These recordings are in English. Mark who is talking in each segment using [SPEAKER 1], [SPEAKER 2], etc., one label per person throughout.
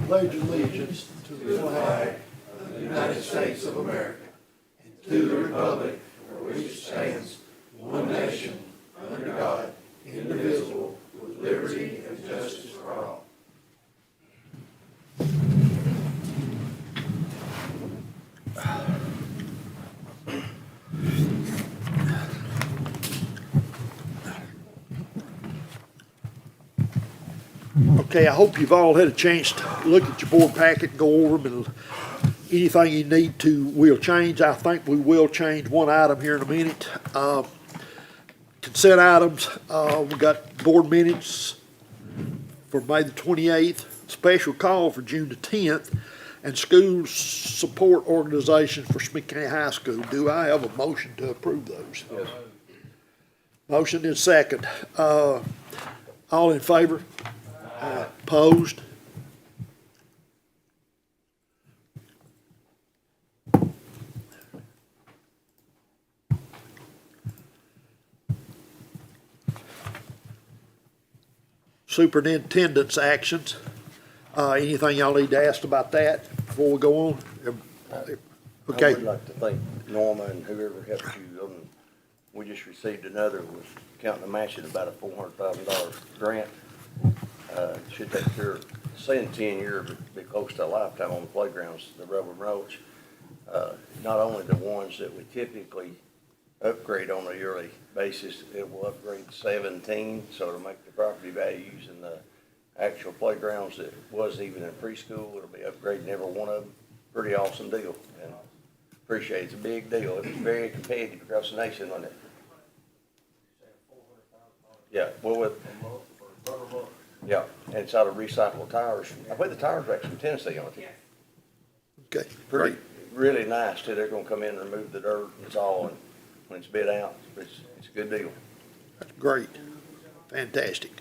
[SPEAKER 1] pledge allegiance to the flag of the United States of America and to the republic for which it stands, one nation, under God, indivisible, with liberty and justice for all. Okay, I hope you've all had a chance to look at your board packet, go over them, and anything you need to, we'll change. I think we will change one item here in a minute. Consent items, we got board minutes for May the 28th, special call for June the 10th, and school support organization for Smith County High School. Do I have a motion to approve those?
[SPEAKER 2] Yes.
[SPEAKER 1] Motion is second. All in favor? Opposed? Superintendent's actions. Anything y'all need to ask about that before we go on? Okay.
[SPEAKER 2] I would like to thank Norma and whoever helped you. We just received another, was counting the match at about a $400,000 grant. Should take care of, saying 10 years, but be close to a lifetime on the playgrounds, the rubber mulch. Not only the ones that we typically upgrade on a yearly basis, it will upgrade 17, so to make the property values and the actual playgrounds that was even in preschool, it'll be upgrading every one of them. Pretty awesome deal, and appreciate it. It's a big deal. It was very competitive across the nation, wasn't it? Yeah, well, yeah, and it's out of recyclable tires. I bet the tires are actually from Tennessee, aren't they?
[SPEAKER 1] Okay,
[SPEAKER 2] Pretty,
[SPEAKER 1] great.
[SPEAKER 2] really nice too. They're gonna come in and remove the dirt. It's all, and when it's bid out, it's a good deal.
[SPEAKER 1] That's great. Fantastic.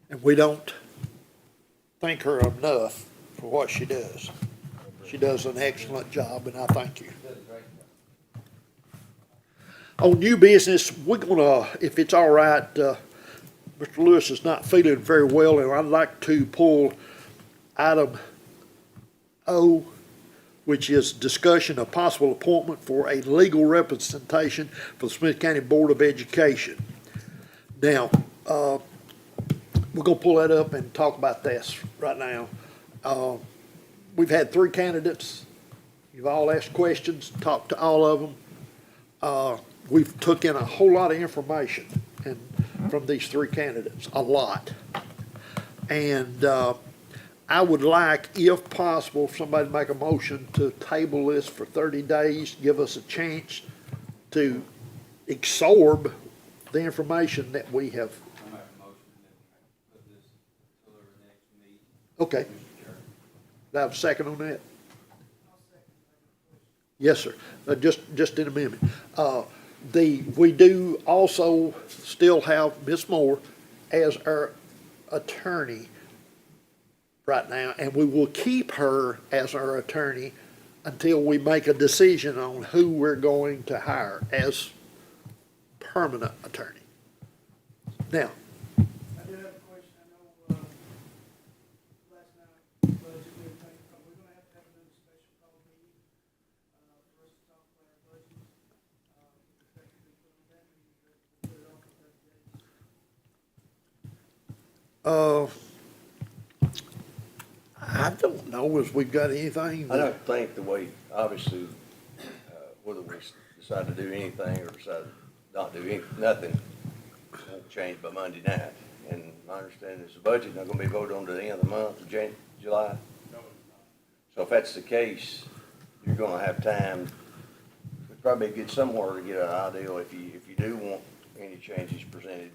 [SPEAKER 1] And we don't thank her enough for what she does. She does an excellent job, and I thank you. On new business, we're gonna, if it's all right, Mr. Lewis is not feeling very well, and I'd like to pull item O, which is discussion of possible appointment for a legal representation for the Smith County Board of Education. Now, we're gonna pull that up and talk about this right now. We've had 3 candidates. You've all asked questions, talked to all of them. We've took in a whole lot of information and from these 3 candidates, a lot. And I would like, if possible, for somebody to make a motion to table this for 30 days, give us a chance to absorb the information that we have.
[SPEAKER 3] I make a motion that we put this until our next meeting.
[SPEAKER 1] Okay. Do I have a second on that? Yes, sir. Just in a minute. We do also still have Ms. Moore as our attorney right now, and we will keep her as our attorney until we make a decision on who we're going to hire as permanent attorney. Now,
[SPEAKER 4] I do have a question. I know, last night, budget, we were thinking, we're gonna have to have another special call meeting, for us to talk about our budget. If that could be put on that meeting, we'll put it on for 30 days.
[SPEAKER 1] I don't know if we've got anything.
[SPEAKER 2] I don't think the way, obviously, whether we decide to do anything or decide not to do nothing, won't change by Monday night. And my understanding is the budget not gonna be voted on to the end of the month of July. So if that's the case, you're gonna have time, it'd probably get somewhere to get an idea if you do want any changes presented.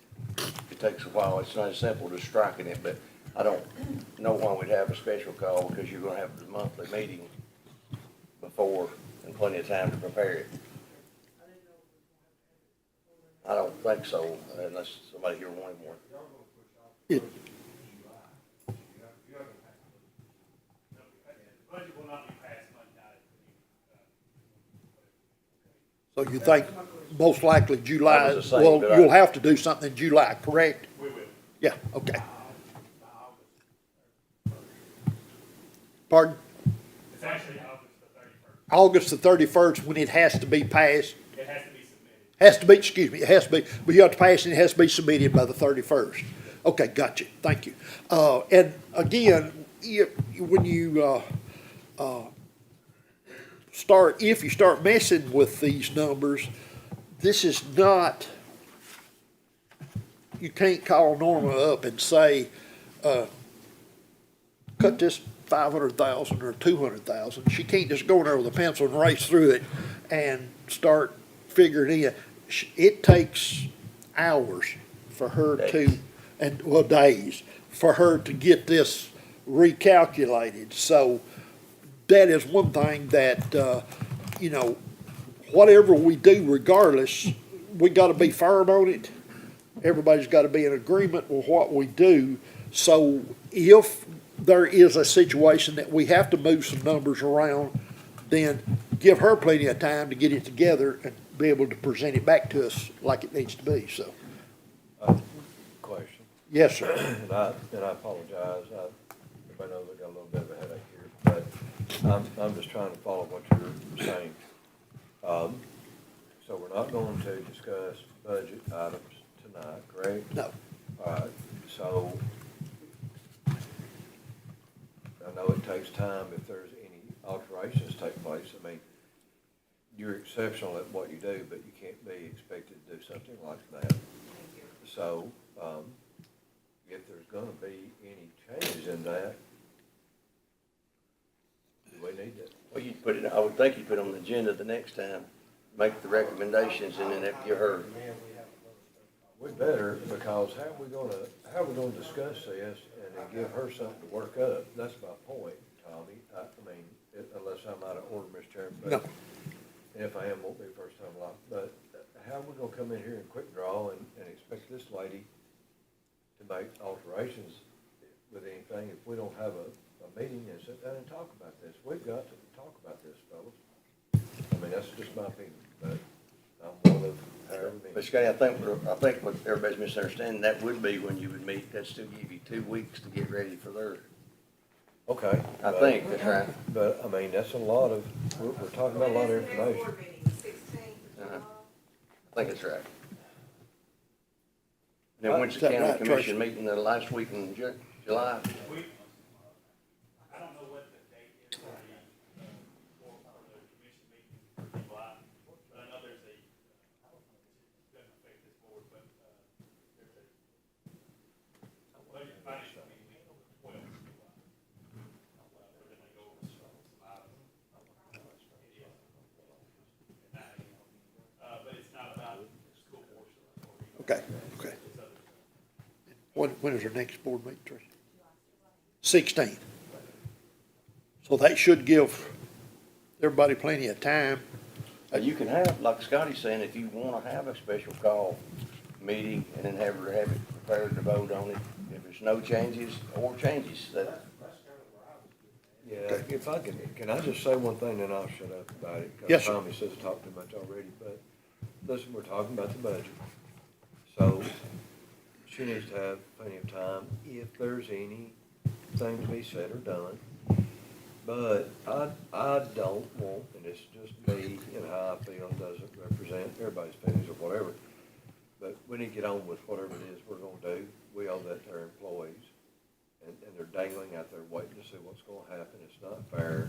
[SPEAKER 2] It takes a while. It's not as simple as striking it, but I don't know why we'd have a special call, because you're gonna have the monthly meeting before and plenty of time to prepare it. I don't think so, unless somebody here wanted more.
[SPEAKER 1] It,
[SPEAKER 5] Budget will not be passed Monday night.
[SPEAKER 1] so you think most likely July,
[SPEAKER 2] That was the same,
[SPEAKER 1] well,
[SPEAKER 2] but
[SPEAKER 1] you'll have to do something in July, correct?
[SPEAKER 5] We will.
[SPEAKER 1] Yeah, okay. Pardon?
[SPEAKER 5] It's actually August the 31st.
[SPEAKER 1] August the 31st when it has to be passed.
[SPEAKER 5] It has to be submitted.
[SPEAKER 1] Has to be, excuse me, it has to be, but you have to pass it, it has to be submitted by the 31st. Okay, gotcha, thank you. And again, when you, if you start messing with these numbers, this is not, you can't call Norma up and say, cut this 500,000 or 200,000. She can't just go in there with a pencil and race through it and start figuring in. It takes hours for her to, and, well, days, for her to get this recalculated. So that is one thing that, you know, whatever we do regardless, we gotta be firm on it. Everybody's gotta be in agreement with what we do. So if there is a situation that we have to move some numbers around, then give her plenty of time to get it together and be able to present it back to us like it needs to be, so.
[SPEAKER 6] Question,
[SPEAKER 1] Yes, sir.
[SPEAKER 6] and I apologize, everybody knows I got a little bit of a headache here, but I'm just trying to follow what you're saying. So we're not going to discuss budget items tonight, correct?
[SPEAKER 1] No.
[SPEAKER 6] All right, so I know it takes time if there's any alterations take place. I mean, you're exceptional at what you do, but you can't be expected to do something like that. So, if there's gonna be any changes in that, do we need to?
[SPEAKER 2] Well, you'd put it, I would think you'd put it on the agenda the next time, make the recommendations, and then if you heard.
[SPEAKER 6] We better, because how are we gonna discuss this and then give her something to work up? That's my point, Tommy. I mean, unless I'm out of order, Mr. Chairman. but-
[SPEAKER 1] No.
[SPEAKER 6] And if I am, won't be the first time alive. But how are we gonna come in here and quick draw and expect this lady to make alterations with anything if we don't have a meeting and sit down and talk about this? We've got to talk about this, fellas. I mean, that's just my opinion, but I'm one of however many.
[SPEAKER 2] But Scotty, I think what everybody's misunderstanding, that would be when you would meet, that'd still give you 2 weeks to get ready for theirs.
[SPEAKER 6] Okay.
[SPEAKER 2] I think, that's right.
[SPEAKER 6] But, I mean, that's a lot of, we're talking about a lot of information.
[SPEAKER 2] Uh-huh. I think that's right. Then when's
[SPEAKER 1] Is
[SPEAKER 2] the
[SPEAKER 1] that
[SPEAKER 2] county
[SPEAKER 1] right,
[SPEAKER 2] commission
[SPEAKER 1] Tracy?
[SPEAKER 2] meeting, the last week in July?
[SPEAKER 5] I don't know what the date is for the commission meeting for July, but I know there's a, doesn't affect this board, but, there's a budget and finance committee meeting on the 12th of July. We're gonna go over some items. It is. But it's not about school board or even.
[SPEAKER 1] Okay, okay.
[SPEAKER 5] It's other.
[SPEAKER 1] When is our next board meeting, Tracy? 16th. So that should give everybody plenty of time.
[SPEAKER 2] You can have, like Scotty's saying, if you wanna have a special call meeting and then have it prepared to vote on it, if there's no changes or changes, that,
[SPEAKER 6] Yeah, if I can I just say one thing, then I'll shut up about it? 'Cause
[SPEAKER 1] Yes, sir.
[SPEAKER 6] Tommy says I talked too much already, but listen, we're talking about the budget. So she needs to have plenty of time if there's anything to be said or done. But I don't want, and it's just me and how I feel, doesn't represent everybody's feelings or whatever. But we need to get on with whatever it is we're gonna do. We owe that to our employees. And they're dangling out there waiting to see what's gonna happen. It's not fair.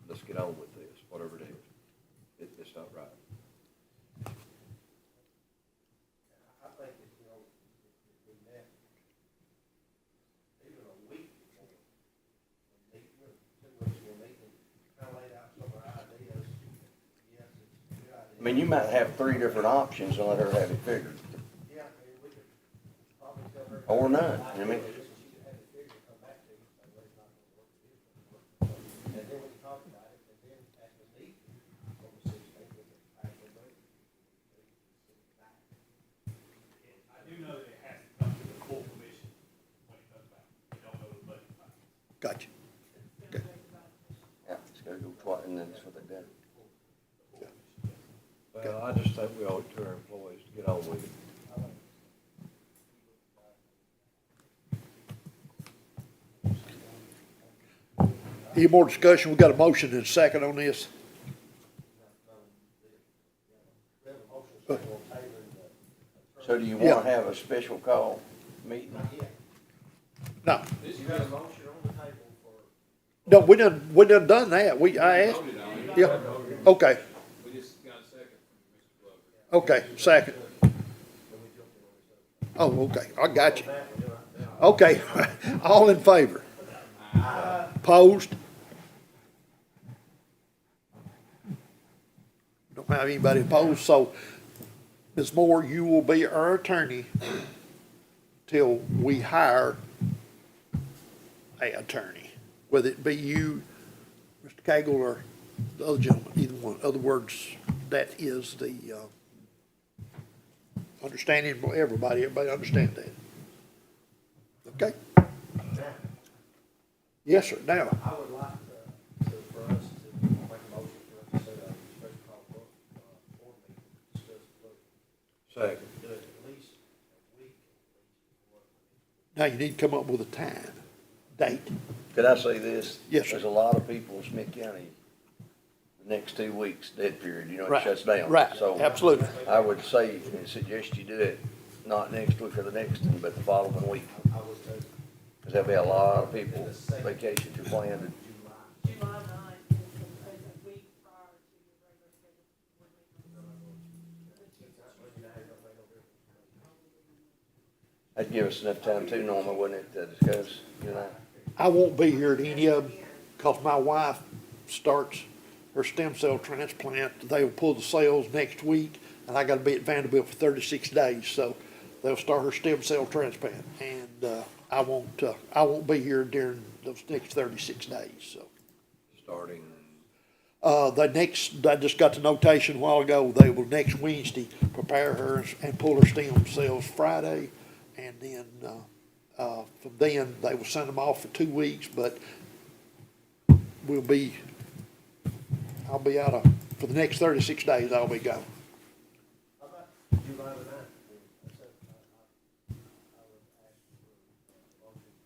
[SPEAKER 6] Let's get on with this, whatever it is. It's not right.
[SPEAKER 7] I think if, you know, if we met even a week before the meeting, or 2 weeks before the meeting, kind of laid out some of our ideas, yes, it's a good idea.
[SPEAKER 2] I mean, you might have 3 different options and let her have it figured,
[SPEAKER 7] Yeah, I mean, we could probably tell her.
[SPEAKER 2] or none, you know what I mean?
[SPEAKER 7] She could have it figured, come back to you, say, well, it's not gonna work, it is gonna work. And then we can talk about it, and then at the meeting, on the 16th, we can actually bring it.
[SPEAKER 5] I do know that it has to come to the full commission when it comes back. We don't know the budget.
[SPEAKER 1] Gotcha.
[SPEAKER 2] Yeah, it's gotta go twice, and then that's what they did.
[SPEAKER 6] Well, I just think we owe it to our employees to get on with it.
[SPEAKER 1] Any more discussion? We got a motion and a second on this.
[SPEAKER 7] We have a motion, so we'll table the.
[SPEAKER 2] So do you
[SPEAKER 1] Yeah.
[SPEAKER 2] wanna have a special call meeting?
[SPEAKER 7] Not yet.
[SPEAKER 1] No,
[SPEAKER 7] You got a motion on the table for.
[SPEAKER 1] no, we done done that. I asked,
[SPEAKER 3] Voted on it.
[SPEAKER 1] yeah, okay,
[SPEAKER 3] We just got a second from Mr. Glover.
[SPEAKER 1] okay, second. Oh, okay, I got you. Okay, all in favor? Opposed? Don't have anybody opposed, so Ms. Moore, you will be our attorney till we hire a attorney, whether it be you, Mr. Cagle, or the other gentleman, either one. Other words, that is the, understanding for everybody understand that. Okay? Yes, sir, now,
[SPEAKER 7] I would like for us to make a motion for us to set up a special call board meeting, to discuss the budget.
[SPEAKER 6] Second.
[SPEAKER 7] Do it at least a week, before.
[SPEAKER 1] now you need to come up with a time, date.
[SPEAKER 2] Could I say this?
[SPEAKER 1] Yes, sir.
[SPEAKER 2] There's a lot of people in Smith County, the next 2 weeks, dead period, you know,
[SPEAKER 1] Right,
[SPEAKER 2] it shuts down.
[SPEAKER 1] right,
[SPEAKER 2] So
[SPEAKER 1] absolutely.
[SPEAKER 2] I would say and suggest you do it, not next week or the next one, but the following week.
[SPEAKER 7] I would say
[SPEAKER 2] Cause there'll be a lot of people vacation to plan.
[SPEAKER 7] July.
[SPEAKER 8] July 9th is a week prior to your regular scheduled board meeting.
[SPEAKER 2] That'd give us enough time too, Norma, wouldn't it, to discuss, you know?
[SPEAKER 1] I won't be here at any of them, cause my wife starts her stem cell transplant. They will pull the cells next week, and I gotta be at Vanderbilt for 36 days, so they'll start her stem cell transplant. And, I won't be here during those next 36 days, so.
[SPEAKER 6] Starting,
[SPEAKER 1] I just got the notation a while ago, they will next Wednesday prepare her and pull her stem cells Friday. And then, from then, they will send them off for 2 weeks, but I'll be out for the next 36 days, I'll be gone.
[SPEAKER 7] How about July the 9th? I said, I would ask for a motion to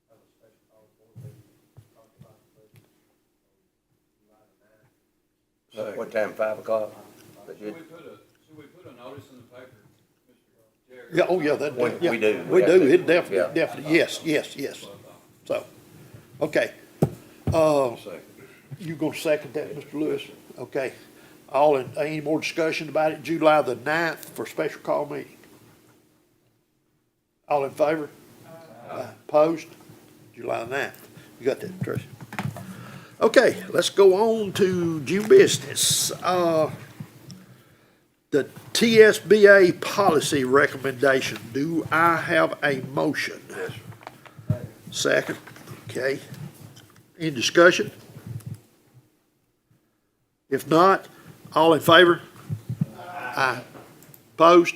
[SPEAKER 7] have a special call board meeting, talk about the budget on July the 9th.
[SPEAKER 2] What time, 5 o'clock? That
[SPEAKER 3] Should
[SPEAKER 2] good?
[SPEAKER 3] we put a notice in the paper, Mr. Jerry?
[SPEAKER 1] Yeah, oh, yeah, that,
[SPEAKER 2] We-
[SPEAKER 1] yeah.
[SPEAKER 2] we do.
[SPEAKER 1] We
[SPEAKER 2] We
[SPEAKER 1] do,
[SPEAKER 2] have to.
[SPEAKER 1] it definitely,
[SPEAKER 2] Yeah.
[SPEAKER 1] definitely, yes. So, okay.
[SPEAKER 6] second.
[SPEAKER 1] You gonna second that, Mr. Lewis? Okay. Any more discussion about it? July the 9th for special call meeting? All in favor? Opposed? July the 9th. You got that, Tricia? Okay, let's go on to new business. The TSBA policy recommendation. Do I have a motion?
[SPEAKER 6] Yes,
[SPEAKER 1] Second, okay. Any discussion? If not, all in favor? Aye. Opposed?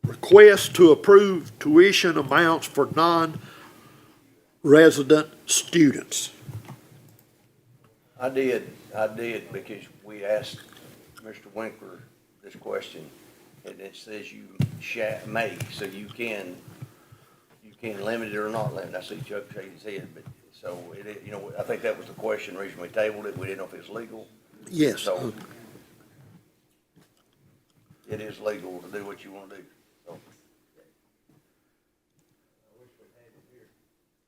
[SPEAKER 1] Request to approve tuition amounts for non-resident students.
[SPEAKER 2] I did because we asked Mr. Winkler this question, and it says you may, so you can limit it or not limit it. I see Chuck shaking his head, but, so it, you know, I think that was the question, reason we tabled it, we didn't know if it was legal.
[SPEAKER 1] Yes.
[SPEAKER 2] So it is legal to do what you wanna do, so.
[SPEAKER 7] I wish we had it here.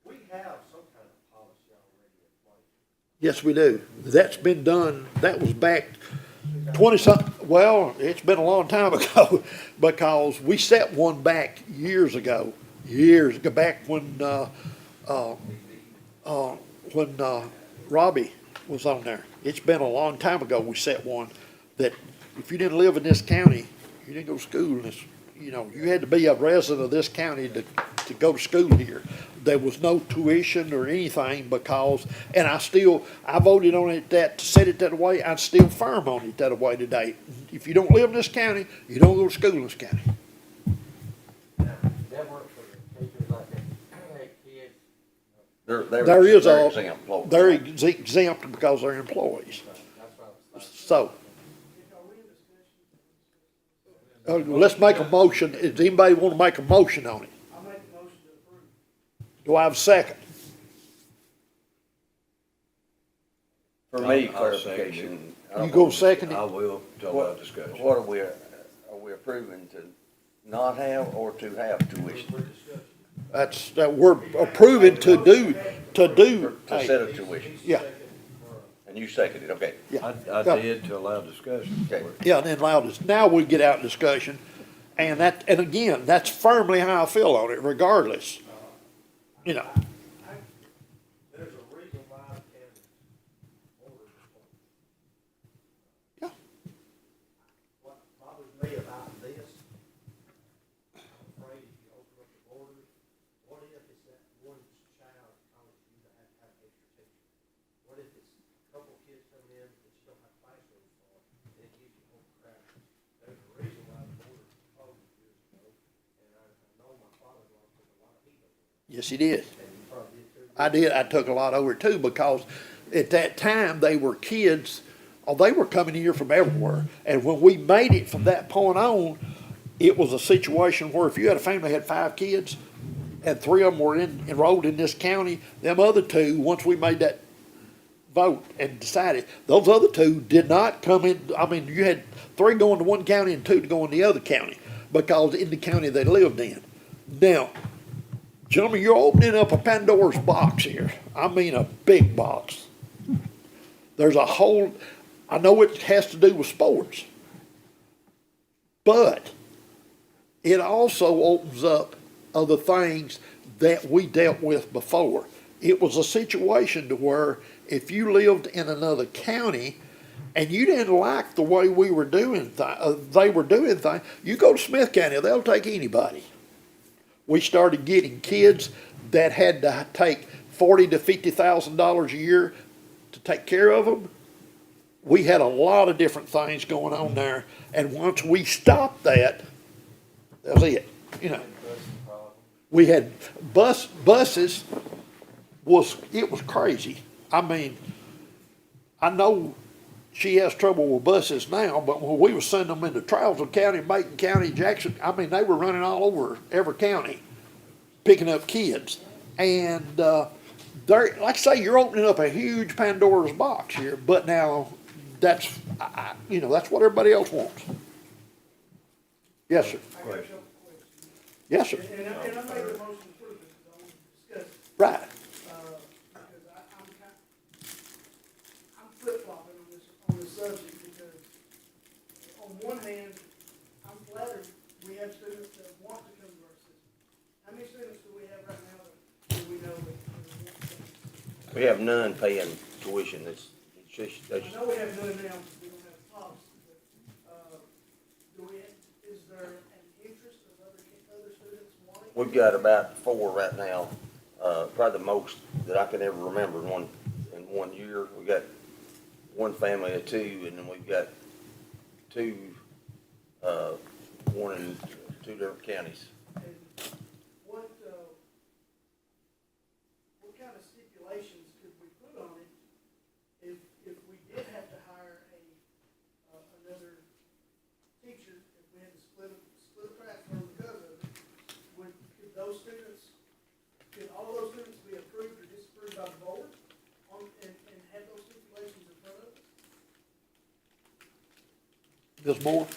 [SPEAKER 7] We have some kind of policy already in place.
[SPEAKER 1] Yes, we do. That's been done, that was back 20-something, well, it's been a long time ago, because we set one back years ago, back when Robbie was on there. It's been a long time ago we set one that if you didn't live in this county, you didn't go to school in this, you know, you had to be a resident of this county to go to school here. There was no tuition or anything because, and I voted on it to set it that way. I'm still firm on it that way today. If you don't live in this county, you don't go to school in this county.
[SPEAKER 7] That works for the teachers like that, kids.
[SPEAKER 1] There is
[SPEAKER 2] they're
[SPEAKER 1] a,
[SPEAKER 2] exempt, Lord.
[SPEAKER 1] they're exempt because they're employees.
[SPEAKER 7] That's what I was
[SPEAKER 1] So, let's make a motion. Does anybody want to make a motion on it?
[SPEAKER 4] I'll make a motion
[SPEAKER 1] Do I have a second?
[SPEAKER 2] For
[SPEAKER 6] I'll-
[SPEAKER 2] me,
[SPEAKER 6] I'll second
[SPEAKER 2] clarification. I don't
[SPEAKER 1] You go
[SPEAKER 2] know,
[SPEAKER 1] second
[SPEAKER 6] I
[SPEAKER 1] it?
[SPEAKER 6] will, to allow discussion.
[SPEAKER 2] What are we approving to not have or to have tuition?
[SPEAKER 1] That's, that we're approving to do,
[SPEAKER 2] To
[SPEAKER 1] hey,
[SPEAKER 2] set a tuition,
[SPEAKER 1] yeah,
[SPEAKER 2] and you seconded, okay.
[SPEAKER 1] yeah.
[SPEAKER 6] I did to allow discussion.
[SPEAKER 2] Okay.
[SPEAKER 1] Yeah, and then loudest, now we get out in discussion, and that, and again, that's firmly how I feel on it, regardless. You know,
[SPEAKER 7] There's a reason why the county ordered this one.
[SPEAKER 1] yeah,
[SPEAKER 7] What bothers me about this, I'm afraid if you open up the borders, what if it's that one child causes you to have extra teacher? What if it's a couple of kids coming in that you don't have classrooms for, and it gives you overcrowding? There's a reason why the border was closed years ago, and I know my father-in-law took a lot of heat over it,
[SPEAKER 1] yes, he did.
[SPEAKER 7] and you probably did too.
[SPEAKER 1] I did, I took a lot over it too, because at that time, they were kids, oh, they were coming here from everywhere. And when we made it from that point on, it was a situation where if you had a family that had 5 kids, and 3 of them were enrolled in this county, them other 2, once we made that vote and decided, those other 2 did not come in, I mean, you had 3 going to one county and 2 to go in the other county, because in the county they lived in. Now, gentlemen, you're opening up a Pandora's box here. I mean, a big box. There's a whole, I know it has to do with sports, but it also opens up other things that we dealt with before. It was a situation to where if you lived in another county and you didn't like the way we were doing they were doing things, you go to Smith County, they'll take anybody. We started getting kids that had to take $40,000 to $50,000 a year to take care of them. We had a lot of different things going on there, and once we stopped that, that was it. You know, we had buses it was crazy. I mean, I know she has trouble with buses now, but when we were sending them into Charleston County, Macon County, Jackson, I mean, they were running all over every county, picking up kids. And, they're, like I say, you're opening up a huge Pandora's box here, but now that's, you know, that's what everybody else wants. Yes, sir.
[SPEAKER 4] I got a couple questions.
[SPEAKER 1] Yes, sir.
[SPEAKER 4] And I made a motion to approve it, because I want to discuss it.
[SPEAKER 1] Right.
[SPEAKER 4] Because I'm flip-flopping on this subject, because on one hand, I'm flattered we have students that want to come to our system. How many students do we have right now that we know that want to come?
[SPEAKER 2] We have none paying tuition, it's just,
[SPEAKER 4] I know we have none now, because we don't have a policy, but, is there an interest of other students wanting?
[SPEAKER 2] we've got about 4 right now, probably the most that I can ever remember in one year. We got one family of 2, and then we've got 2, one in 2 different counties.
[SPEAKER 4] And what kind of stipulations could we put on it if we did have to hire another teacher, if we had to split a classroom because of it? Could those students, could all those students be approved or disapproved by the board and have those stipulations in front of us?
[SPEAKER 1] Ms. Moore?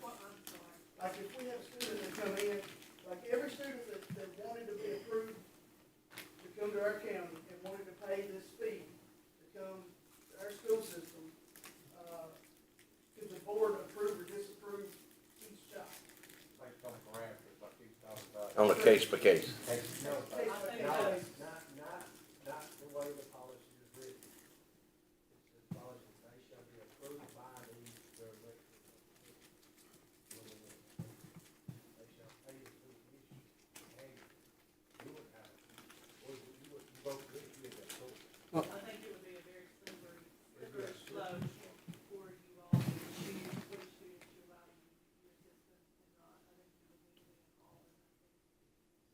[SPEAKER 8] Well, I'm sorry.
[SPEAKER 4] Like if we have a student that come in, like every student that wanted to be approved to come to our county and wanted to pay this fee to come to our school system, could the board approve or disapprove each child?
[SPEAKER 7] Based on parameters, like you talked about.
[SPEAKER 2] On a case by case.
[SPEAKER 7] No,
[SPEAKER 4] Case by
[SPEAKER 8] I think
[SPEAKER 4] case.
[SPEAKER 7] not the way the policy is written. It's the policy, they shall be approved by the director. They shall pay the tuition, and you would have, you vote this, you would approve.
[SPEAKER 8] I think it would be a very slippery slope for you all to choose which students you allow in your system and not. I think you would need to be involved in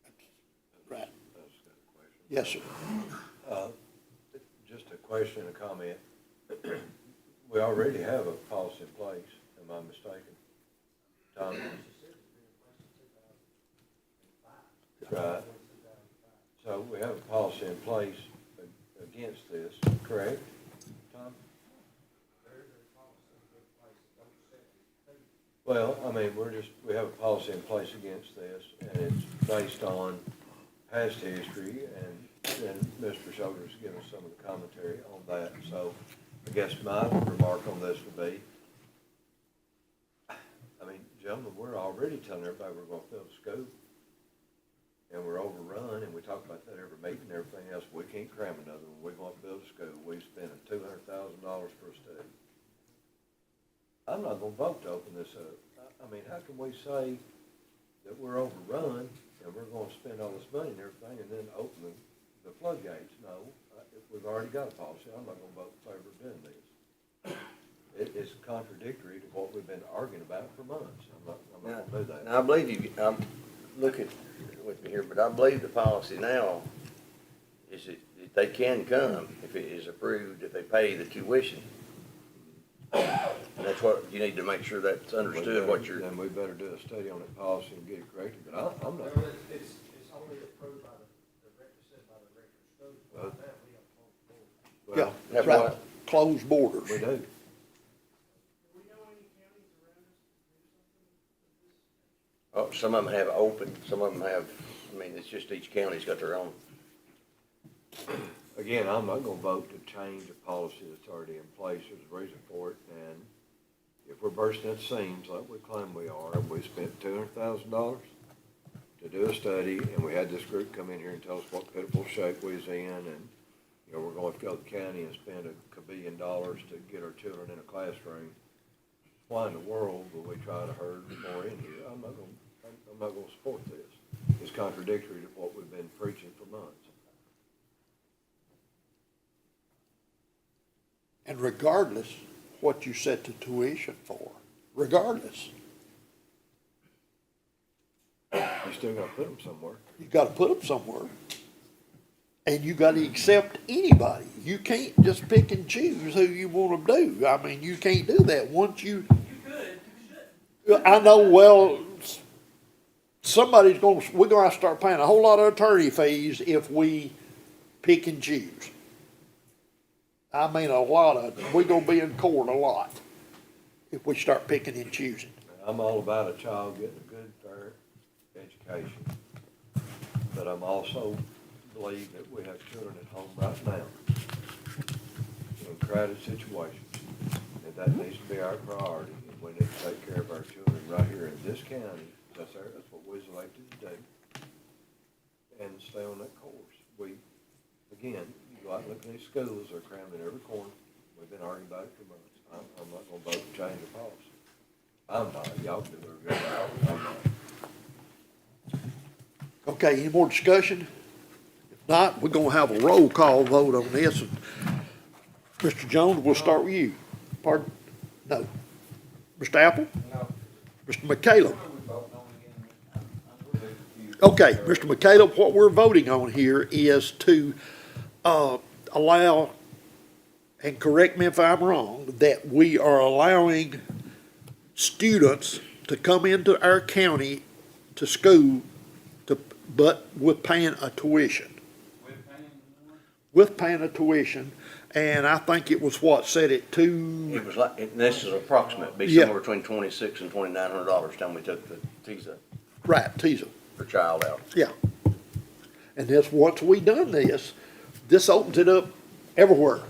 [SPEAKER 8] that.
[SPEAKER 1] Right.
[SPEAKER 6] That's a good question.
[SPEAKER 1] Yes, sir.
[SPEAKER 6] Just a question and a comment. We already have a policy in place, am I mistaken? Tom? Right. So we have a policy in place against this, correct, Tom? Well, I mean, we have a policy in place against this, and it's based on past history, and then Mr. Shoulders given some of the commentary on that. So I guess my remark on this would be, I mean, gentlemen, we're already telling everybody we're gonna build a school, and we're overrun, and we talk about that every meeting and everything else. We can't cram another one. We want to build a school. We've spent $200,000 for a study. I'm not gonna vote to open this up. I mean, how can we say that we're overrun and we're gonna spend all this money and everything and then open the floodgates? No, if we've already got a policy, I'm not gonna vote in favor of doing this. It's contradictory to what we've been arguing about for months. I'm not gonna do that.
[SPEAKER 2] Now, I believe you, I'm looking with me here, but I believe the policy now is that they can come if it is approved, if they pay the tuition. And that's what, you need to make sure that's understood what you're.
[SPEAKER 6] Then we better do a study on that policy and get it corrected, but I'm not.
[SPEAKER 7] Well, it's only approved by the director, said by the director of schools.
[SPEAKER 6] Well-
[SPEAKER 7] Right now, we have full board.
[SPEAKER 1] Yeah,
[SPEAKER 6] Well,
[SPEAKER 1] that's
[SPEAKER 2] Have
[SPEAKER 1] right.
[SPEAKER 2] what?
[SPEAKER 1] Closed borders.
[SPEAKER 6] we do.
[SPEAKER 4] Do we know any counties around us that do something of this?
[SPEAKER 2] Oh, some of them have open, some of them have, I mean, it's just each county's got their own.
[SPEAKER 6] Again, I'm not gonna vote to change a policy that's already in place. There's a reason for it, and if we're bursting at seams like we claim we are, and we spent $200,000 to do a study, and we had this group come in here and tell us what pitiful shape we was in, and, you know, we're going to go to the county and spend $1 billion to get our children in a classroom. Why in the world would we try to herd more in here? I'm not gonna support this. It's contradictory to what we've been preaching for months.
[SPEAKER 1] And regardless what you set the tuition for, regardless,
[SPEAKER 6] You still gotta put them somewhere.
[SPEAKER 1] you gotta put them somewhere. And you gotta accept anybody. You can't just pick and choose who you wanna do. I mean, you can't do that. Once you,
[SPEAKER 8] You could, you should.
[SPEAKER 1] I know, well, we're gonna have to start paying a whole lot of attorney fees if we pick and choose. I mean, we're gonna be in court a lot if we start picking and choosing.
[SPEAKER 6] I'm all about a child getting a good, fair education. But I'm also believe that we have children at home right now in crowded situations. And that needs to be our priority. And we need to take care of our children right here in this county. That's what we was elected to do. And stay on that course. Again, you go out and look at these schools, they're crammed in every corner. We've been arguing about it for months. I'm not gonna vote to change the policy. I'm not, y'all can do whatever you want. I'm not.
[SPEAKER 1] Okay, any more discussion? If not, we're gonna have a roll call vote on this. And Mr. Jones, we'll start with you. Pardon? No. Mr. Apple?
[SPEAKER 3] No.
[SPEAKER 1] Mr. McCallum?
[SPEAKER 3] What are we voting on again? I'm a little bit confused.
[SPEAKER 1] Okay, Mr. McCallum, what we're voting on here is to, allow, and correct me if I'm wrong, that we are allowing students to come into our county to school but with paying a tuition.
[SPEAKER 3] With paying more?
[SPEAKER 1] With paying a tuition, and I think it was what, set at
[SPEAKER 2] It
[SPEAKER 1] two,
[SPEAKER 2] was like, and this is approximate, be
[SPEAKER 1] Yeah.
[SPEAKER 2] somewhere between $2,600 and $2,900 time we took the TISA
[SPEAKER 1] right, teaser,
[SPEAKER 2] per child out.
[SPEAKER 1] yeah. And this, once we done this opens it up everywhere.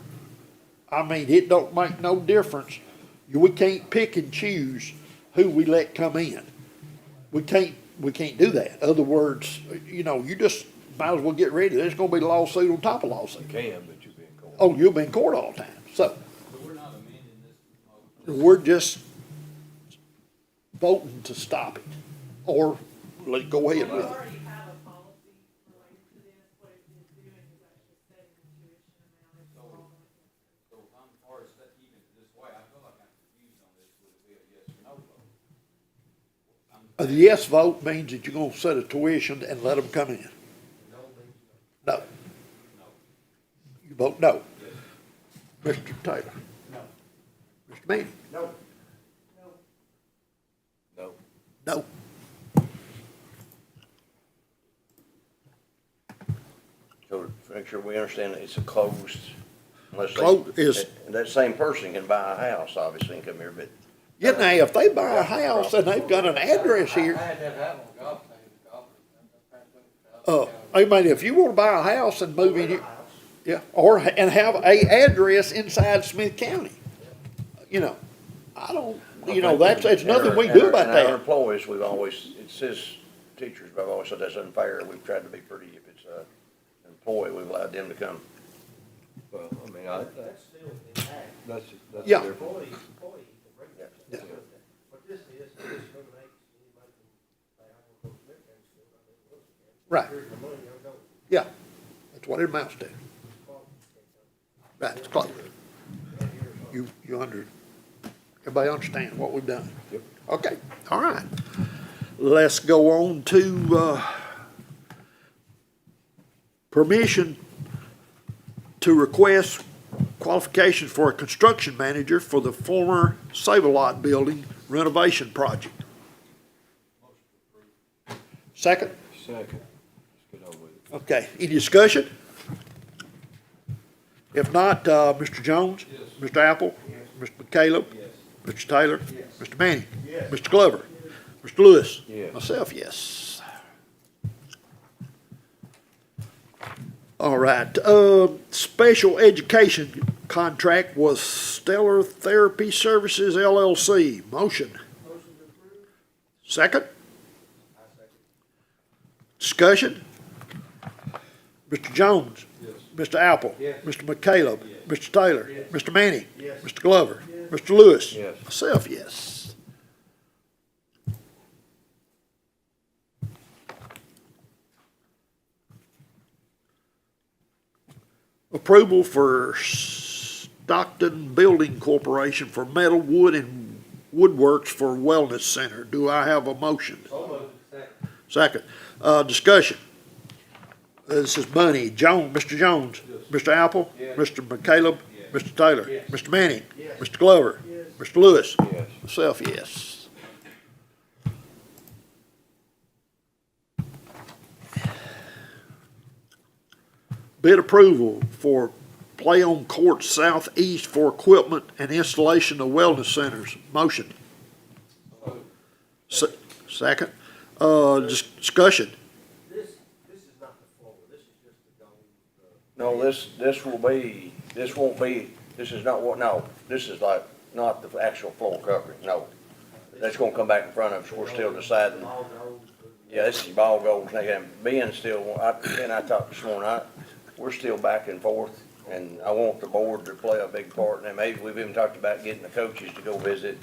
[SPEAKER 1] I mean, it don't make no difference. We can't pick and choose who we let come in. We can't do that. Other words, you know, you just might as well get ready. There's gonna be lawsuit on top of lawsuit.
[SPEAKER 6] You can, but you'll be in court.
[SPEAKER 1] Oh, you'll be in court all the time. So,
[SPEAKER 3] So we're not amending this motion?
[SPEAKER 1] we're just voting to stop it, or go ahead
[SPEAKER 8] We
[SPEAKER 1] with it.
[SPEAKER 8] already have a policy related to this, what it is doing is actually setting the tuition amount as well.
[SPEAKER 3] So I'm far as that even this way, I feel like I'm confused on this, would it be a yes or no vote?
[SPEAKER 1] The yes vote means that you're gonna set a tuition and let them come in. No. You vote no. Mr. Taylor?
[SPEAKER 7] No.
[SPEAKER 1] Mr. Manning?
[SPEAKER 7] No.
[SPEAKER 6] No.
[SPEAKER 1] No.
[SPEAKER 2] So to make sure we understand that it's a closed, unless
[SPEAKER 1] Is-
[SPEAKER 2] and that same person can buy a house, obviously, and come here, but
[SPEAKER 1] Yeah, now, if they buy a house and they've got an address
[SPEAKER 7] I
[SPEAKER 1] here,
[SPEAKER 7] had that happen on golf thing,
[SPEAKER 1] I mean, if you wanna buy a house and move in, yeah, or, and have a address inside Smith County. You know, I don't, you know, it's nothing we can do about
[SPEAKER 2] And our
[SPEAKER 1] that.
[SPEAKER 2] employees, we've always, it says teachers, but I've always said that's unfair. We've tried to be pretty, if it's an employee, we've allowed them to come.
[SPEAKER 6] Well, I mean,
[SPEAKER 7] That's still intact.
[SPEAKER 6] that's
[SPEAKER 1] Yeah.
[SPEAKER 6] different.
[SPEAKER 7] Employee can bring that.
[SPEAKER 1] Yeah.
[SPEAKER 7] But this discriminates, anybody can say, I want to go to Smith County School, I think Wilson County.
[SPEAKER 1] Right.
[SPEAKER 7] Here's the money, I'll go.
[SPEAKER 1] Yeah, that's what it amounts to. Right, it's close. Everybody understand what we've done?
[SPEAKER 6] Yep.
[SPEAKER 1] Okay, all right. Let's go on to, permission to request qualifications for a construction manager for the former Save-A-Lot building renovation project. Second?
[SPEAKER 6] Second, let's get on with it.
[SPEAKER 1] Okay, any discussion? If not, Mr. Jones?
[SPEAKER 3] Yes.
[SPEAKER 1] Mr. Apple? Mr. McCaleb?
[SPEAKER 3] Yes.
[SPEAKER 1] Mr. Taylor?
[SPEAKER 7] Yes.
[SPEAKER 1] Mr. Manning?
[SPEAKER 7] Yes.
[SPEAKER 1] Mr. Glover? Mr. Lewis?
[SPEAKER 6] Yes.
[SPEAKER 1] Myself, yes. All right, special education contract was Stellar Therapy Services LLC. Motion.
[SPEAKER 4] Motion to approve?
[SPEAKER 1] Second?
[SPEAKER 7] I second.
[SPEAKER 1] Discussion? Mr. Jones?
[SPEAKER 3] Yes.
[SPEAKER 1] Mr. Apple?
[SPEAKER 7] Yes.
[SPEAKER 1] Mr. McCaleb?
[SPEAKER 3] Yes.
[SPEAKER 1] Mr. Taylor?
[SPEAKER 7] Yes.
[SPEAKER 1] Mr. Manning?
[SPEAKER 7] Yes.
[SPEAKER 1] Mr. Glover?
[SPEAKER 4] Yes.
[SPEAKER 1] Mr. Lewis?
[SPEAKER 6] Yes.
[SPEAKER 1] Myself, yes. Approval for Stockton Building Corporation for metal, wood, and woodworks for wellness center. Do I have a motion?
[SPEAKER 7] So moved. Second.
[SPEAKER 1] Second. Discussion. This is money. Mr. Jones.
[SPEAKER 3] Yes.
[SPEAKER 1] Mr. Apple.
[SPEAKER 7] Yes.
[SPEAKER 1] Mr. McCaleb.
[SPEAKER 3] Yes.
[SPEAKER 1] Mr. Taylor.
[SPEAKER 7] Yes.
[SPEAKER 1] Mr. Manning.
[SPEAKER 7] Yes.
[SPEAKER 1] Mr. Glover.
[SPEAKER 4] Yes.
[SPEAKER 1] Mr. Lewis.
[SPEAKER 6] Yes.
[SPEAKER 1] Myself, yes. Bid approval for Play on Court Southeast for equipment and installation of wellness centers. Motion. Second. Discussion.
[SPEAKER 7] This is not the floor, this is just the gold,
[SPEAKER 2] No, this won't be, this is not what, no, this is like, not the actual floor covering, no. That's gonna come back in front of us, we're still deciding.
[SPEAKER 7] all gold.
[SPEAKER 2] Yeah, this is ball goals, and Ben still, I talked this morning, we're still back and forth, and I want the board to play a big part, and maybe we've even talked about getting the coaches to go visit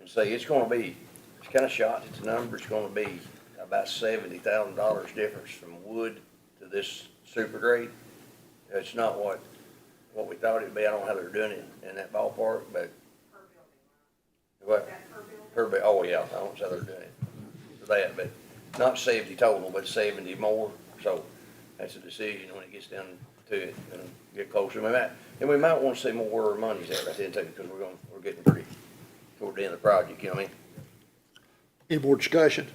[SPEAKER 2] and say, it's kinda shot at the number, it's gonna be about $70,000 difference from wood to this super grade. It's not what we thought it'd be, I don't know how they're doing it in that ballpark, but. What? Oh, yeah, I don't say they're doing it for that, but not 70 total, but 70 more, so that's a decision when it gets down to it and get closer. We might wanna see more where our money's at right then too, because we're getting pretty toward the end of the project, you know what I mean?
[SPEAKER 1] Any more discussion?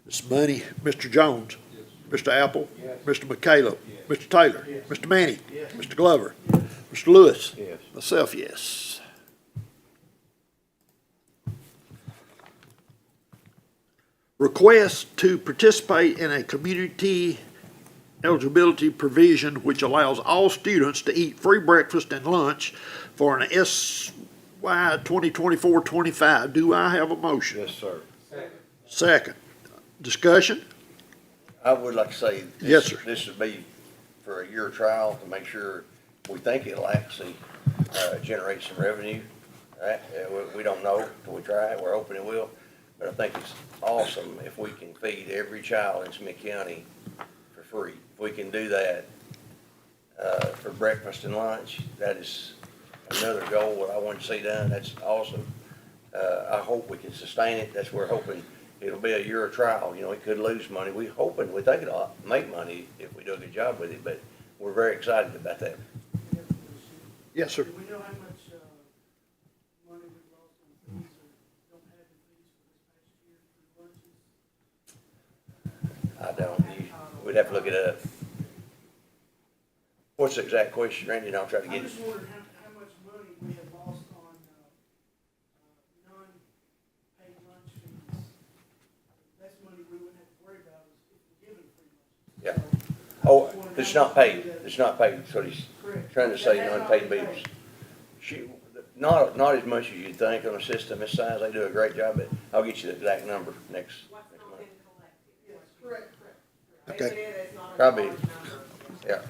[SPEAKER 1] It's money. Mr. Jones.
[SPEAKER 3] Yes.
[SPEAKER 1] Mr. Apple.
[SPEAKER 7] Yes.
[SPEAKER 1] Mr. McCaleb.
[SPEAKER 3] Yes.
[SPEAKER 1] Mr. Taylor.
[SPEAKER 7] Yes.
[SPEAKER 1] Mr. Manning.
[SPEAKER 7] Yes.
[SPEAKER 1] Mr. Glover. Mr. Lewis.
[SPEAKER 6] Yes.
[SPEAKER 1] Myself, yes. Request to participate in a community eligibility provision which allows all students to eat free breakfast and lunch for an SY 2024-25. Do I have a motion?
[SPEAKER 6] Yes, sir.
[SPEAKER 7] Second.
[SPEAKER 1] Second. Discussion?
[SPEAKER 2] I would like to say.
[SPEAKER 1] Yes, sir.
[SPEAKER 2] This would be for a year trial to make sure, we think it'll actually, generate some revenue. Right? We don't know till we try it, we're hoping it will, but I think it's awesome if we can feed every child in Smith County for free. If we can do that, for breakfast and lunch, that is another goal that I want to see done, that's awesome. I hope we can sustain it, that's where we're hoping. It'll be a year of trial, you know, it could lose money, we think it'll make money if we do a good job with it, but we're very excited about that.
[SPEAKER 1] Yes, sir.
[SPEAKER 4] Do we know how much, money we've lost on fees or don't have in fees for this past year for lunches?
[SPEAKER 2] We'd have to look it up. What's the exact question, Randy, and I'll try to
[SPEAKER 4] I'm
[SPEAKER 2] get it.
[SPEAKER 4] just wondering how much money we have lost on, non-paid lunch fees. That's money we wouldn't have to worry about if we're given free lunch.
[SPEAKER 2] Yeah.
[SPEAKER 4] So, I
[SPEAKER 2] Oh,
[SPEAKER 4] just wondered
[SPEAKER 2] it's
[SPEAKER 4] how
[SPEAKER 2] not
[SPEAKER 4] much
[SPEAKER 2] paid,
[SPEAKER 4] that-
[SPEAKER 2] it's not paid, so he's
[SPEAKER 4] Correct.
[SPEAKER 2] trying to say
[SPEAKER 4] That's not
[SPEAKER 2] unpaid
[SPEAKER 4] paid.
[SPEAKER 2] bills. Not as much as you'd think on a system this size, they do a great job, but I'll get you the exact number next
[SPEAKER 8] What's
[SPEAKER 2] month.
[SPEAKER 8] not been collected.
[SPEAKER 4] Yes, correct, correct.
[SPEAKER 1] Okay.
[SPEAKER 8] It's not a
[SPEAKER 2] Probably.
[SPEAKER 8] large number.
[SPEAKER 2] Yeah.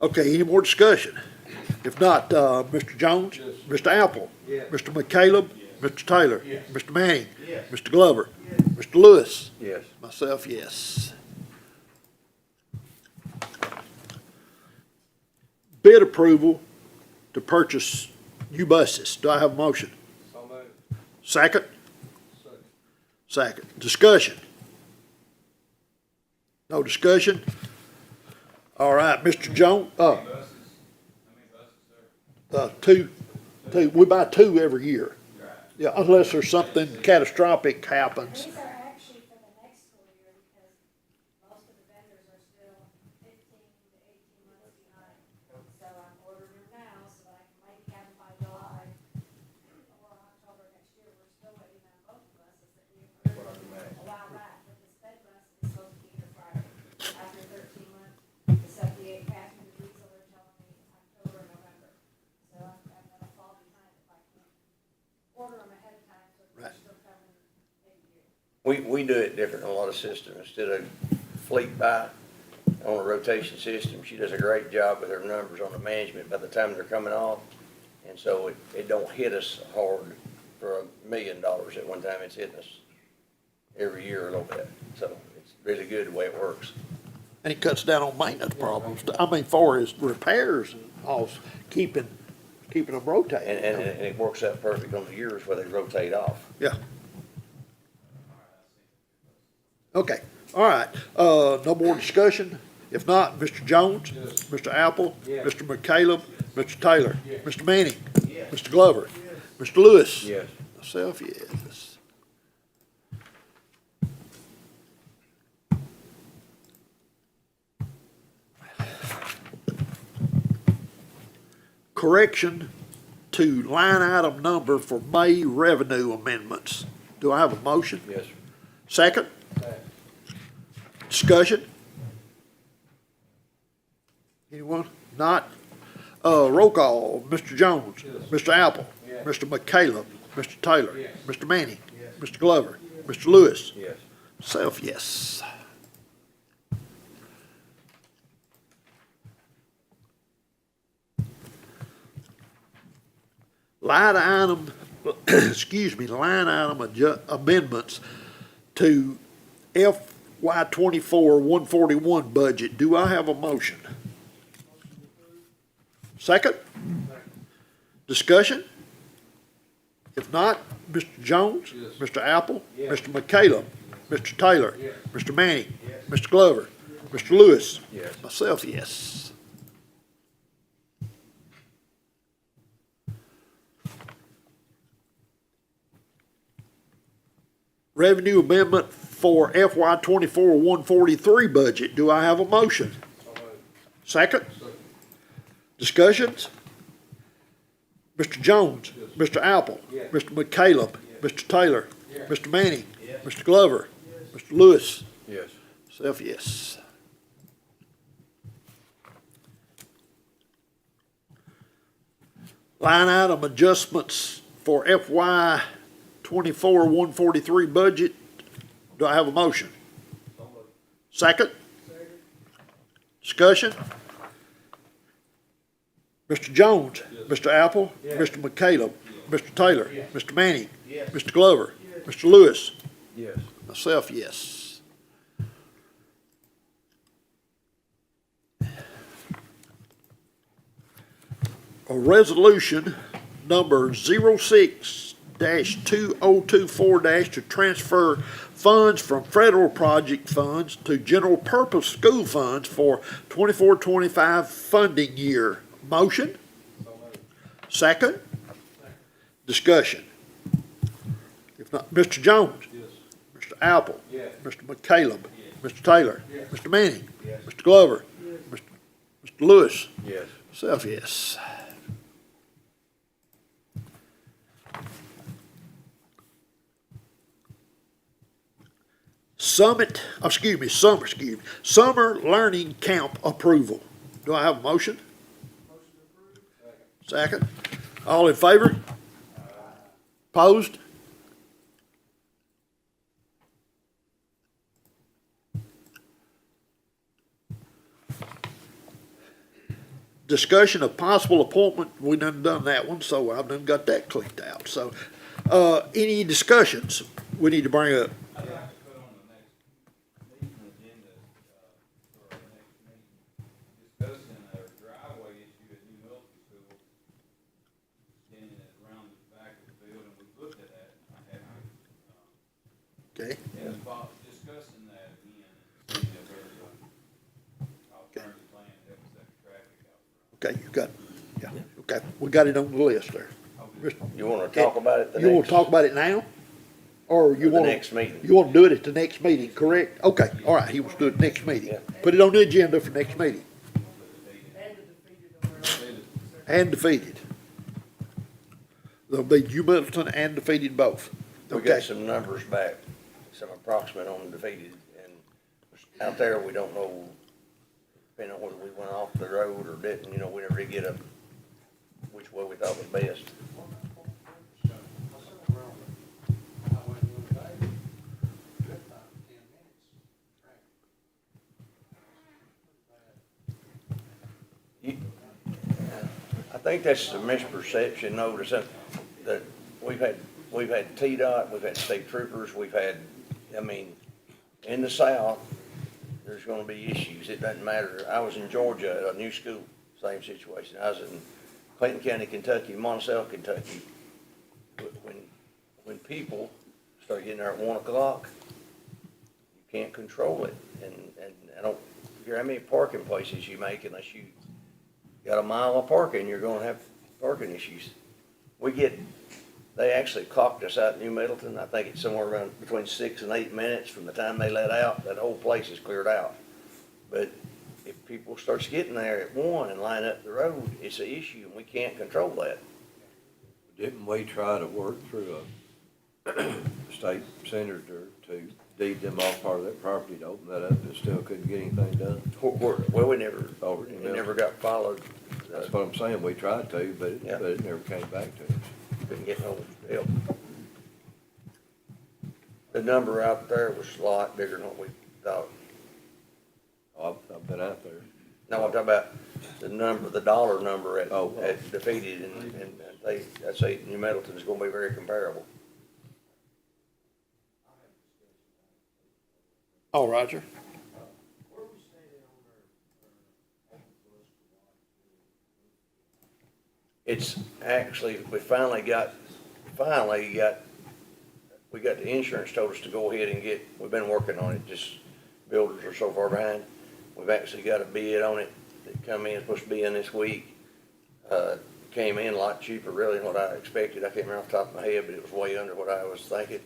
[SPEAKER 1] Okay, any more discussion? If not, Mr. Jones? Mr. Apple? Mr. McCaleb? Mr. Taylor? Mr. Manning? Mr. Glover? Mr. Lewis?
[SPEAKER 6] Yes.
[SPEAKER 1] Myself, yes. Bid approval to purchase new buses. Do I have a motion? Second? Second. Discussion? No discussion? All right, Mr. Jones,
[SPEAKER 3] Buses, how many buses, sir?
[SPEAKER 1] two, we buy two every year.
[SPEAKER 3] Right.
[SPEAKER 1] Yeah, unless there's something catastrophic happens.
[SPEAKER 9] These are actually for the next school year because most of the vendors are still 15 to 18 months behind. So I'm ordering them now so that I can maybe have them by July or October next year. We're still waiting on both buses that we approved a while back. But the sped bus is supposed to be here Friday. After 13 months, the 78 passenger diesel, they're telling me October and November. So I'm gonna fall behind if I can't order them ahead of time so they're
[SPEAKER 1] Right.
[SPEAKER 9] still coming mid-year.
[SPEAKER 2] We do it different in a lot of systems. Instead of fleet buy on a rotation system, she does a great job with her numbers on the management by the time they're coming off. And so it don't hit us hard for $1 million at one time. It's hitting us every year a little bit. So it's really good the way it works.
[SPEAKER 1] And it cuts down on maintenance problems. I mean, for his repairs and all, keeping them rotating.
[SPEAKER 2] And it works out perfect on the years where they rotate off.
[SPEAKER 1] Yeah. Okay, all right, no more discussion? If not, Mr. Jones? Mr. Apple? Mr. McCaleb? Mr. Taylor? Mr. Manning? Mr. Glover? Mr. Lewis?
[SPEAKER 6] Yes.
[SPEAKER 1] Myself, yes. Correction to line item number for May revenue amendments. Do I have a motion?
[SPEAKER 6] Yes.
[SPEAKER 1] Second? Discussion? Anyone? Not? Roll call, Mr. Jones? Mr. Apple? Mr. McCaleb? Mr. Taylor? Mr. Manning? Mr. Glover? Mr. Lewis?
[SPEAKER 6] Yes.
[SPEAKER 1] Self, yes. Line item, excuse me, line item amendments to FY 24 141 budget. Do I have a motion? Second? Discussion? If not, Mr. Jones? Mr. Apple? Mr. McCaleb? Mr. Taylor? Mr. Manning? Mr. Glover? Mr. Lewis?
[SPEAKER 6] Yes.
[SPEAKER 1] Myself, yes. Revenue amendment for FY 24 143 budget. Do I have a motion? Second? Discussions? Mr. Jones? Mr. Apple? Mr. McCaleb? Mr. Taylor? Mr. Manning? Mr. Glover? Mr. Lewis?
[SPEAKER 6] Yes.
[SPEAKER 1] Self, yes. Line item adjustments for FY 24 143 budget. Do I have a motion? Second? Discussion? Mr. Jones? Mr. Apple? Mr. McCaleb? Mr. Taylor? Mr. Manning? Mr. Glover? Mr. Lewis?
[SPEAKER 6] Yes.
[SPEAKER 1] Myself, yes. A resolution number 06-2024- to transfer funds from federal project funds to general purpose school funds for 24-25 funding year. Motion? Second? Discussion? If not, Mr. Jones? Mr. Apple? Mr. McCaleb? Mr. Taylor? Mr. Manning? Mr. Glover? Mr. Mr. Lewis?
[SPEAKER 6] Yes.
[SPEAKER 1] Self, yes. Summer Learning Camp approval. Do I have a motion? Second. All in favor? Opposed? Discussion of possible appointment, we done that one, so I've done got that clicked out. So, any discussions we need to bring up?
[SPEAKER 3] I'd like to put on the next meeting agenda, for our next meeting, discussing our driveway issue at New Milton School. Standing around the back of the building, we looked at that, I had,
[SPEAKER 1] Okay,
[SPEAKER 3] and discussing that again, and seeing if there's an alternative plan that helps that traffic out.
[SPEAKER 1] okay, you got, yeah, okay, we got it on the list there.
[SPEAKER 2] You wanna talk about it the next?
[SPEAKER 1] You wanna talk about it now? Or you
[SPEAKER 2] The
[SPEAKER 1] wanna?
[SPEAKER 2] next meeting.
[SPEAKER 1] You wanna do it at the next meeting, correct? Okay, all right, he wants to do it next meeting.
[SPEAKER 2] Yeah.
[SPEAKER 1] Put it on the agenda for next meeting.
[SPEAKER 4] And the defeated on our.
[SPEAKER 1] And defeated. There'll be New Middleton and defeated both.
[SPEAKER 2] We
[SPEAKER 1] Okay,
[SPEAKER 2] got some numbers back, some approximate on defeated, and out there, we don't know, depending on whether we went off the road or didn't, you know, we never did get a, which way we thought was best. You- I think that's the misperception, though, that we've had T-Dot, we've had state troopers, we've had, I mean, in the south, there's gonna be issues, it doesn't matter. I was in Georgia at a new school, same situation. I was in Clinton County, Kentucky, Monticello, Kentucky. When people start getting there at 1 o'clock, you can't control it. And I don't care how many parking places you make unless you got a mile of parking, you're gonna have parking issues. They actually clocked us out in New Middleton, I think it's somewhere around between 6 and 8 minutes from the time they let out, that whole place is cleared out. But if people starts getting there at 1 and line up the road, it's an issue, and we can't control that.
[SPEAKER 6] Didn't we try to work through a state senator to deed them off part of that property to open that up, and still couldn't get anything done?
[SPEAKER 2] Well, we never,
[SPEAKER 6] Oh,
[SPEAKER 2] it never got followed.
[SPEAKER 6] That's what I'm saying, we tried to, but
[SPEAKER 2] Yeah.
[SPEAKER 6] it never came back to us.
[SPEAKER 2] Couldn't get no help. The number out there was a lot bigger than what we thought.
[SPEAKER 6] Oh, I've been out there.
[SPEAKER 2] No, I'm talking about the number, the dollar number at
[SPEAKER 6] Oh.
[SPEAKER 2] defeated, and I'd say New Middleton's gonna be very comparable.
[SPEAKER 1] oh, Roger.
[SPEAKER 2] It's actually, we got the insurance told us to go ahead and we've been working on it, just builders are so far behind. We've actually got a bid on it that come in, supposed to be in this week. Came in a lot cheaper really than what I expected. I can't remember off the top of my head, but it was way under what I was thinking.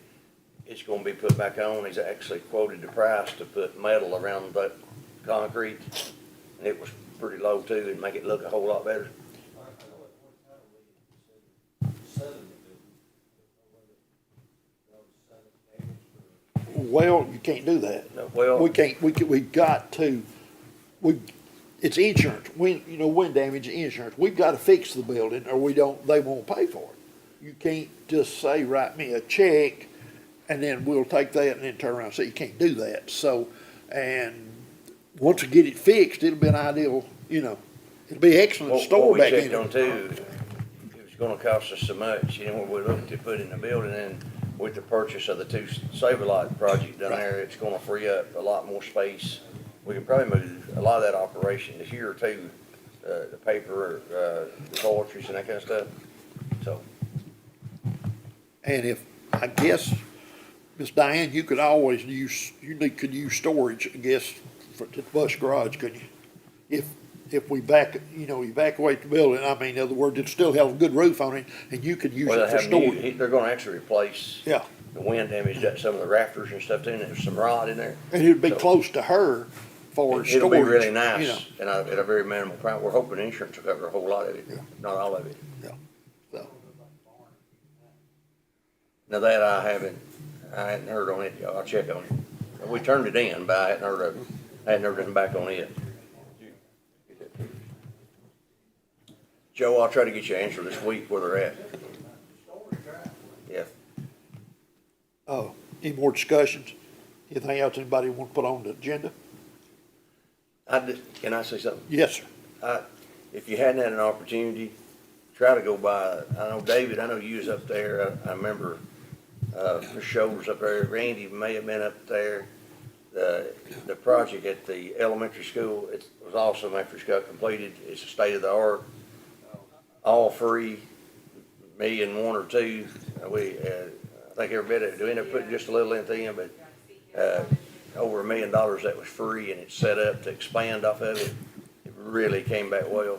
[SPEAKER 2] It's gonna be put back on. He's actually quoted the price to put metal around that concrete, and it was pretty low too, and make it look a whole lot better.
[SPEAKER 1] Well, you can't do that.
[SPEAKER 2] No, well,
[SPEAKER 1] We can't, we got to, it's insurance, wind damage insurance. We've got to fix the building or they won't pay for it. You can't just say, write me a check and then we'll take that and then turn around and say, you can't do that. So, and once we get it fixed, it'll be an ideal, it'll be excellent
[SPEAKER 2] what
[SPEAKER 1] store
[SPEAKER 2] we
[SPEAKER 1] back
[SPEAKER 2] checked
[SPEAKER 1] in.
[SPEAKER 2] on too, it was gonna cost us so much, what we looked to put in the building, and with the purchase of the two Save-A-Lot project down there, it's gonna free up a lot more space. We can probably move a lot of that operation this year or two, the paper, the toiletries and that kind of stuff, so.
[SPEAKER 1] And if, I guess, Miss Diane, you could always could use storage, I guess, for the bus garage, couldn't you? If we evacuate the building, I mean, in other words, it still have a good roof on it, and you could use
[SPEAKER 2] Well,
[SPEAKER 1] it for storage.
[SPEAKER 2] they're gonna actually replace
[SPEAKER 1] Yeah,
[SPEAKER 2] the wind damage, some of the rafters and stuff too, and there's some rod in there.
[SPEAKER 1] and it'd be
[SPEAKER 2] So-
[SPEAKER 1] close to her, for storage.
[SPEAKER 2] It'll be really
[SPEAKER 1] you
[SPEAKER 2] nice
[SPEAKER 1] know.
[SPEAKER 2] and at a very minimal price. We're hoping insurance will cover a whole lot of it, not all of it.
[SPEAKER 1] Yeah, so,
[SPEAKER 2] Now that I hadn't heard on it, I'll check on it. We turned it in, but I hadn't heard anything back on it. Joe, I'll try to get you an answer this week where they're at. Yeah.
[SPEAKER 1] oh, any more discussions? Anything else anybody want to put on the agenda?
[SPEAKER 2] Can I say something?
[SPEAKER 1] Yes, sir.
[SPEAKER 2] If you hadn't had an opportunity, try to go by. I know David, I know you was up there. I remember, Mr. Shoulders up there. Randy may have been up there. The project at the elementary school, it was awesome after it's got completed. It's a state of the art, all free, $1,000,000 or $2 million. I think every bit of it, we ended up putting just a little in the end, but, over $1 million that was free, and it's set up to expand off of it. It really came back well.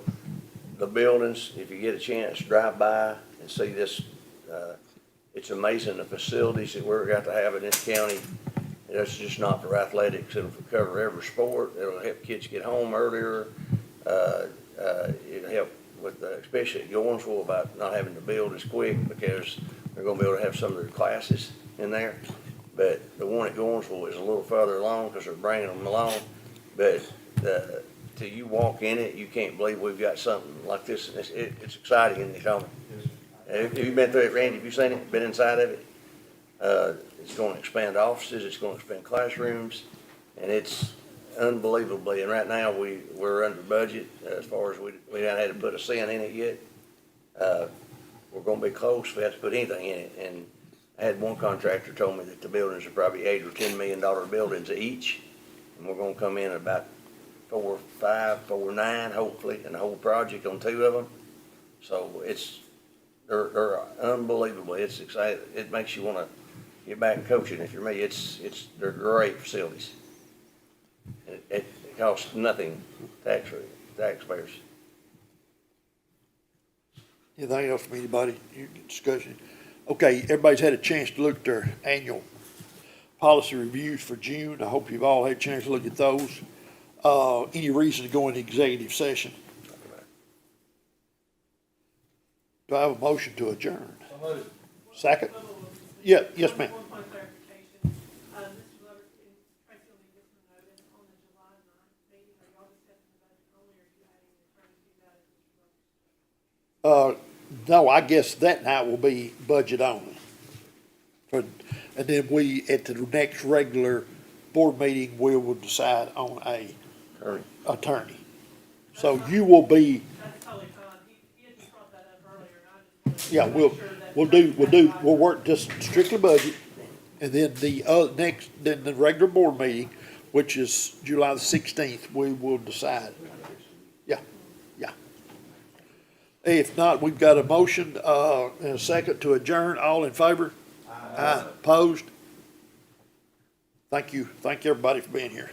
[SPEAKER 2] The buildings, if you get a chance, drive by and see this. It's amazing the facilities that we're got to have in this county. It's just not for athletics. It'll cover every sport. It'll help kids get home earlier. It'll help with, especially at Gornsville, about not having to build as quick because they're gonna be able to have some of their classes in there. But the one at Gornsville is a little further along because they're bringing them along. But till you walk in it, you can't believe we've got something like this. And it's exciting in the county. Have you been through it, Randy? Have you seen it? Been inside of it? It's going to expand offices. It's going to expand classrooms, and it's unbelievably. And right now we're under budget as far as we haven't had to put a cent in it yet. We're going to be close if we have to put anything in it. And I had one contractor told me that the buildings are probably $8 or $10 million buildings each, and we're going to come in at about 4, 5, 4, 9, hopefully, and the whole project on 2 of them. So they're unbelievable. It's exciting. It makes you want to get back and coaching. If you're me, they're great facilities. It costs nothing taxpayers.
[SPEAKER 1] Anything else from anybody? You can discussion. Okay, everybody's had a chance to look at their annual policy reviews for June. I hope you've all had a chance to look at those. Any reason to go into executive session? Do I have a motion to adjourn? Second? Yeah, yes, ma'am.
[SPEAKER 8] One point of clarification, Mr. Glover, and Tracy will need this one noted, on the July 9th meeting, are y'all discussing the budget only, or are you adding the attorney to that as Mr. Glover?
[SPEAKER 1] No, I guess that night will be budget only. And then we, at the next regular board meeting, we will decide on a attorney. So you will be,
[SPEAKER 8] That's totally fine, he had just brought that up earlier, and I just wanted to make sure that.
[SPEAKER 1] we'll work just strictly budget. And then then the regular board meeting, which is July the 16th, we will decide. Yeah. If not, we've got a motion, and a second to adjourn. All in favor? Aye. Opposed? Thank you. Thank everybody for being here.